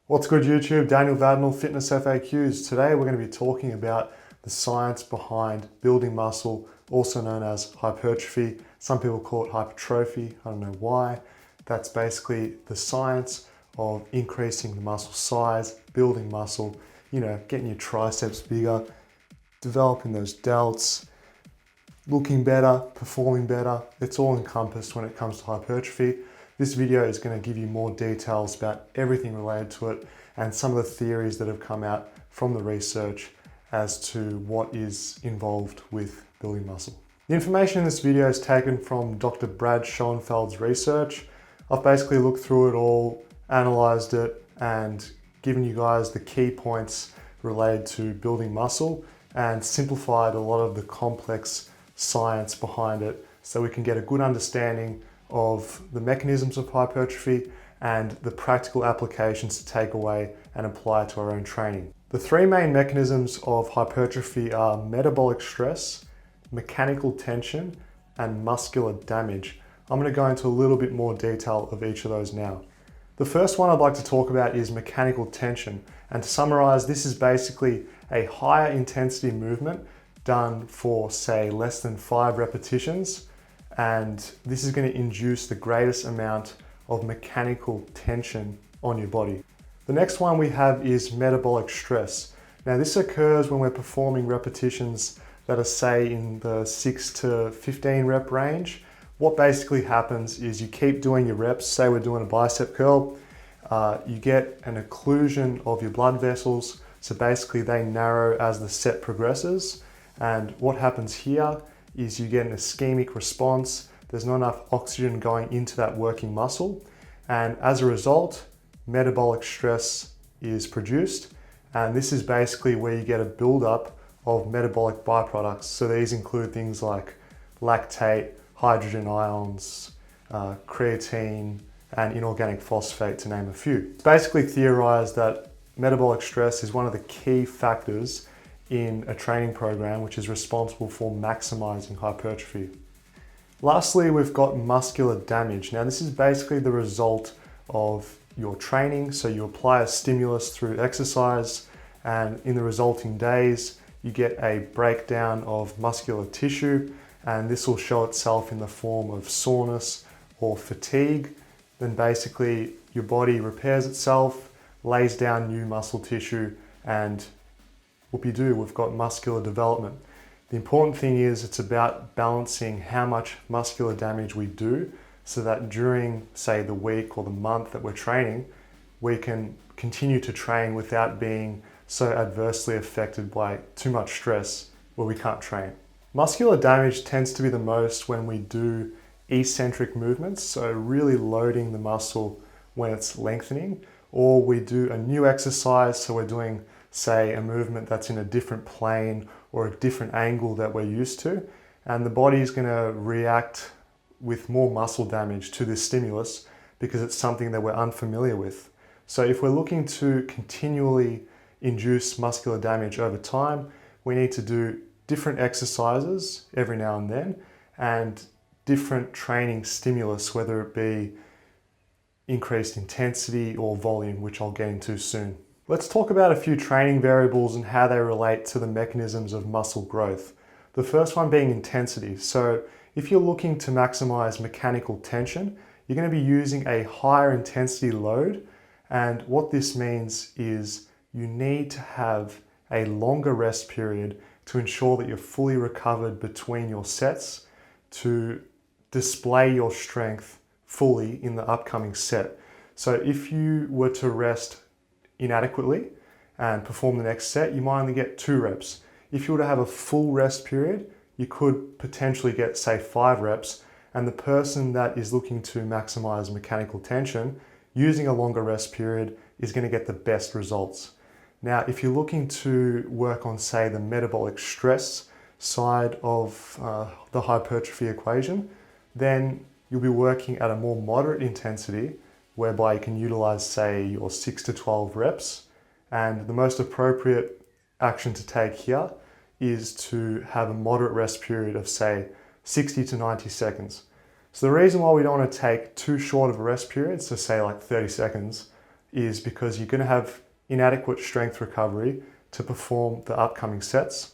What's good YouTube? Daniel Vadnal, Fitness FAQs. Today we're going to be talking about the science behind building muscle, also known as hypertrophy. Some people call it hypertrophy, I don't know why. That's basically the science of increasing the muscle size, building muscle, getting your triceps bigger, developing those delts, looking better, performing better. It's all encompassed when it comes to hypertrophy. This video is going to give you more details about everything related to it and some of the theories that have come out from the research as to what is involved with building muscle. The information in this video is taken from Dr. Brad Schoenfeld's research. I've basically looked through it all, analyzed it, and given you guys the key points related to building muscle and simplified a lot of the complex science behind it so we can get a good understanding of the mechanisms of hypertrophy and the practical applications to take away and apply to our own training. The three main mechanisms of hypertrophy are metabolic stress, mechanical tension, and muscular damage. I'm going to go into a little bit more detail of each of those now. The first one I'd like to talk about is mechanical tension. And to summarize, this is basically a higher intensity movement done for, say, less than 5 repetitions. And this is going to induce the greatest amount of mechanical tension on your body. The next one we have is metabolic stress. Now this occurs when we're performing repetitions that are, say, in the 6 to 15 rep range. What basically happens is you keep doing your reps. Say we're doing a bicep curl, you get an occlusion of your blood vessels. So basically they narrow as the set progresses. And what happens here is you get an ischemic response. There's not enough oxygen going into that working muscle. And as a result, metabolic stress is produced. And this is basically where you get a buildup of metabolic byproducts. So these include things like lactate, hydrogen ions, creatine, and inorganic phosphate, to name a few. It's basically theorized that metabolic stress is one of the key factors in a training program which is responsible for maximizing hypertrophy. Lastly, we've got muscular damage. Now this is basically the result of your training. So you apply a stimulus through exercise, and in the resulting days you get a breakdown of muscular tissue, and this will show itself in the form of soreness or fatigue. Then basically your body repairs itself, lays down new muscle tissue, and whoop-de-doo, we've got muscular development. The important thing is it's about balancing how much muscular damage we do so that during, say, the week or the month that we're training, we can continue to train without being so adversely affected by too much stress where we can't train. Muscular damage tends to be the most when we do eccentric movements, so really loading the muscle when it's lengthening, or we do a new exercise, so we're doing, say, a movement that's in a different plane or a different angle that we're used to, and the body is going to react with more muscle damage to this stimulus because it's something that we're unfamiliar with. So if we're looking to continually induce muscular damage over time, we need to do different exercises every now and then and different training stimulus, whether it be increased intensity or volume, which I'll get into soon. Let's talk about a few training variables and how they relate to the mechanisms of muscle growth. The first one being intensity. So if you're looking to maximize mechanical tension, you're going to be using a higher intensity load. And what this means is you need to have a longer rest period to ensure that you're fully recovered between your sets to display your strength fully in the upcoming set. So if you were to rest inadequately and perform the next set, you might only get 2 reps. If you were to have a full rest period, you could potentially get, say, 5 reps, and the person that is looking to maximize mechanical tension using a longer rest period is going to get the best results. Now, if you're looking to work on, say, the metabolic stress side of the hypertrophy equation, then you'll be working at a more moderate intensity whereby you can utilize, say, your 6 to 12 reps. And the most appropriate action to take here is to have a moderate rest period of, say, 60 to 90 seconds. So the reason why we don't want to take too short of a rest period, so say like 30 seconds, is because you're going to have inadequate strength recovery to perform the upcoming sets.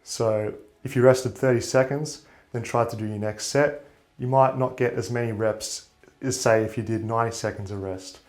So if you rested 30 seconds, then try to do your next set, you might not get as many reps as say if you did 90 seconds of rest.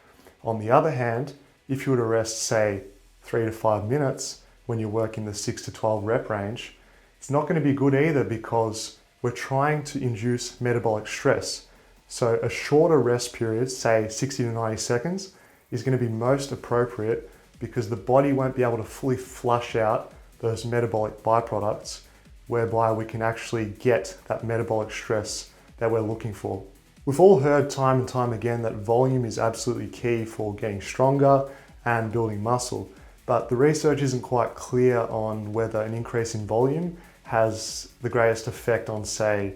On the other hand, if you were to rest say 3 to 5 minutes when you're working the 6 to 12 rep range, it's not going to be good either because we're trying to induce metabolic stress. So a shorter rest period, say 60 to 90 seconds, is going to be most appropriate because the body won't be able to fully flush out those metabolic byproducts, whereby we can actually get that metabolic stress that we're looking for. We've all heard time and time again that volume is absolutely key for getting stronger and building muscle, but the research isn't quite clear on whether an increase in volume has the greatest effect on, say,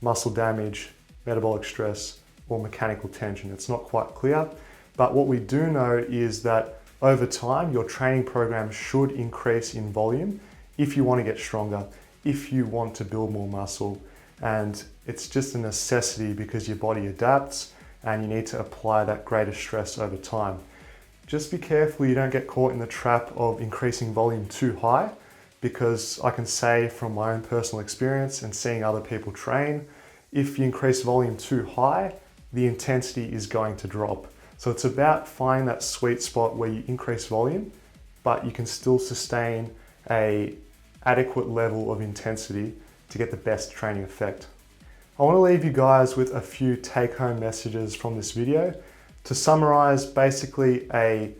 muscle damage, metabolic stress, or mechanical tension. It's not quite clear, but what we do know is that over time, your training program should increase in volume if you want to get stronger, if you want to build more muscle. And it's just a necessity because your body adapts and you need to apply that greater stress over time. Just be careful you don't get caught in the trap of increasing volume too high, because I can say from my own personal experience and seeing other people train, if you increase volume too high, the intensity is going to drop. So it's about finding that sweet spot where you increase volume, but you can still sustain an adequate level of intensity to get the best training effect. I want to leave you guys with a few take-home messages from this video. To summarize, basically a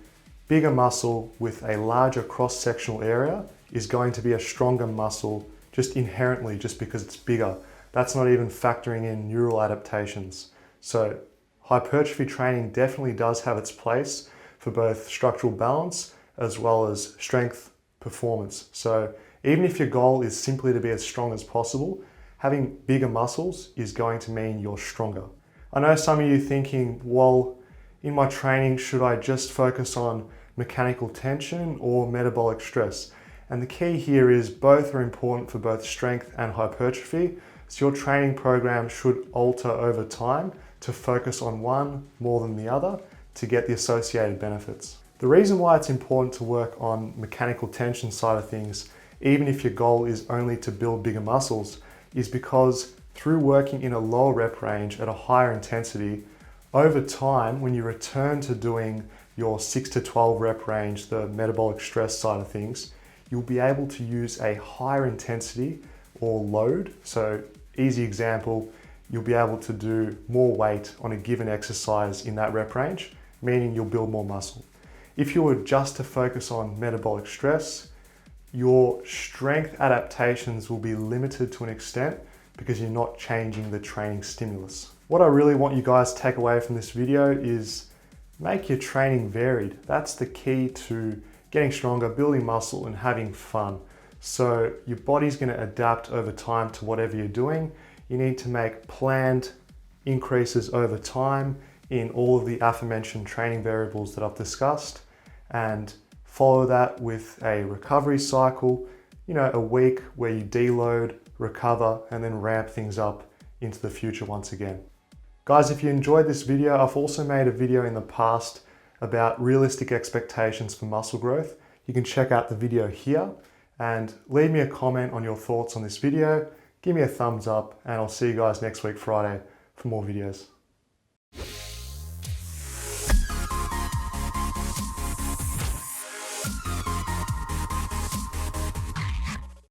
bigger muscle with a larger cross-sectional area is going to be a stronger muscle just inherently, just because it's bigger. That's not even factoring in neural adaptations. So hypertrophy training definitely does have its place for both structural balance as well as strength performance. So even if your goal is simply to be as strong as possible, having bigger muscles is going to mean you're stronger. I know some of you thinking, well, in my training, should I just focus on mechanical tension or metabolic stress? And the key here is both are important for both strength and hypertrophy. So your training program should alter over time to focus on one more than the other to get the associated benefits. The reason why it's important to work on mechanical tension side of things, even if your goal is only to build bigger muscles, is because through working in a lower rep range at a higher intensity, over time, when you return to doing your 6 to 12 rep range, the metabolic stress side of things, you'll be able to use a higher intensity or load. So easy example, you'll be able to do more weight on a given exercise in that rep range, meaning you'll build more muscle. If you were just to focus on metabolic stress, your strength adaptations will be limited to an extent because you're not changing the training stimulus. What I really want you guys to take away from this video is make your training varied. That's the key to getting stronger, building muscle, and having fun. So your body's going to adapt over time to whatever you're doing. You need to make planned increases over time in all of the aforementioned training variables that I've discussed, and follow that with a recovery cycle, a week where you deload, recover, and then ramp things up into the future once again. Guys, if you enjoyed this video, I've also made a video in the past about realistic expectations for muscle growth. You can check out the video here and leave me a comment on your thoughts on this video. Give me a thumbs up, and I'll see you guys next week, Friday, for more videos.